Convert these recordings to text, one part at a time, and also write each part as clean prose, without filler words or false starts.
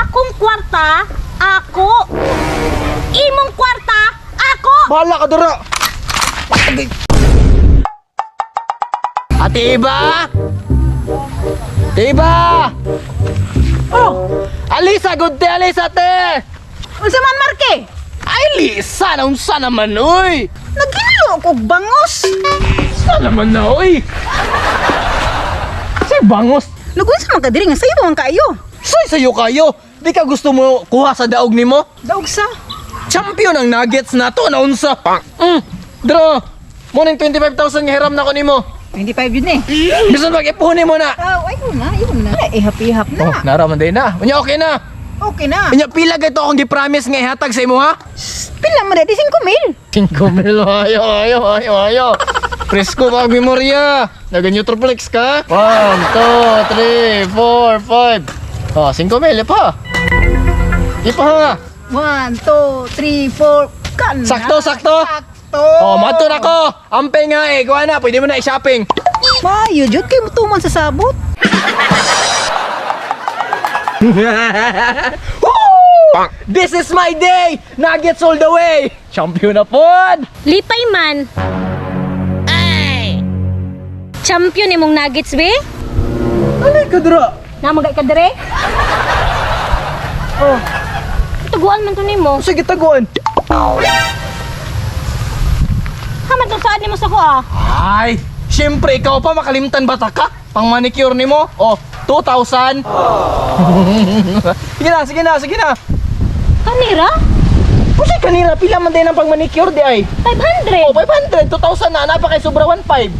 Akong kwarta, ako. Imong kwarta, ako. Bahala ka dara. Ate Iba! Iba! Oh, Alisa, good day, Alisa, te! unsa man Marke? Ay, Lisa, naunsa naman, uy! Nagilo ko bangos. Sa naman na, uy! Si Bangos, Lugon sa mga kadiri nga sayo man kayo. sa'yo kayo! Di ka gusto mo kuha sa daog ni mo? Daog sa. Champion ang nuggets na to, naunsa! Dro, muning 25,000 nga hiram na ko ni mo. 25 yun eh. Gusto mag-ipunin mo na! Ayun na. Ihap-ihap Oh, na. naraman din na. Unya, okay na. Okay na. Unya, pila ito akong gi-promise nga ihatag sa imo, ha? Pila man dati 5,000. 5 mil, ayo. Presko ba ang memorya? Nag-Neutroflex ka? 1, 2, 3, 4, 5. Oh, 5 mil, pa. Di pa ha. 1, 2, 3, 4. Kan. Sakto. Sakto. Oh, mato na ko. Ampay nga eh. Kuha na, pwede mo na i-shopping. Mayo jud kay mutuman sa sabot. Woo! This is my day! Nuggets all the way! Champion na pod! Lipay man. Ay! Champion imong nuggets, be? Alay ka dira? Namagay ka dire? Oh. Tuguan man to nimo. Sige, taguan. Haman to saan nimo sa ko ah. Ay, siyempre ikaw pa makalimtan bata ka? Pang manicure ni mo? Oh, 2,000. Sige na. Kanira? Kasi kanina, pila man din ang pang manicure di ay. 500. Oh, 500, 2,000 na, napa kay sobra 1,500.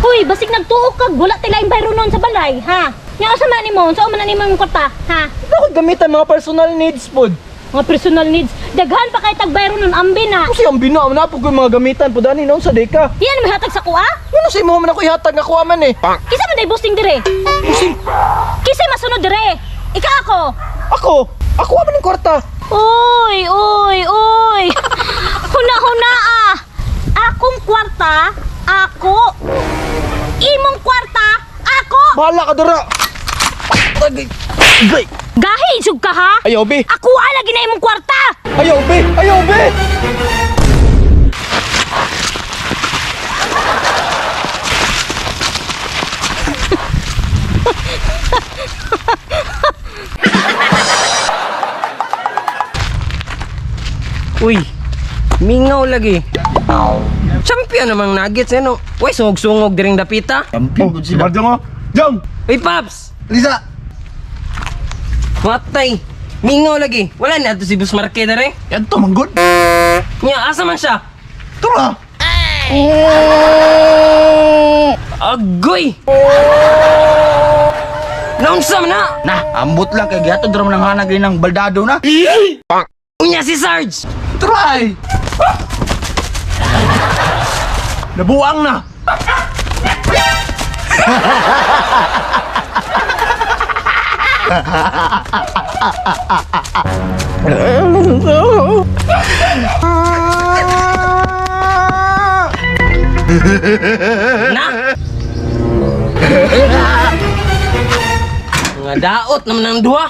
Hoy, basig nagtuok kag wala tilaing bayro nun sa balay, ha? Nya asa man nimo? Sa man nimo imong kwarta, ha? Ako gamitan mga personal needs food. Mga personal needs. Daghan pa kay tag bayro nun ambi na. Kasi ang binaam na po ko yung mga gamitan po dani noon sa deka. Diyan may hatag sa kuha? Ano sa imo man ako ihatag nga kuha man eh. Kisa man day boosting dire. Kisa masunod dire. Ika ako. Ako man ng kwarta. Uy. Huna ah. Akong kwarta, ako. Imong kwarta, ako. Bahala ka dara. Agay. Gahi isog ka ha? Ayaw be. Ako lagi na imong kwarta. Ayaw be. Uy, mingaw lagi. Champion namang nuggets ano. Uy, sungog-sungog diring dapita. Oh, si Bardo mo. Jong! Uy, Paps! Lisa! Matay. Mingaw lagi. Wala na ato si Bus Marquez na rin. Yan to, manggod. Nya, asa man siya? Tura! Agoy! Naunsa man na? Nah, ambot lang kay gihatod ra man ang hanag ng baldado na. Unya si Sarge! Try! Nabuang na! Na? Nga daot naman ang duha.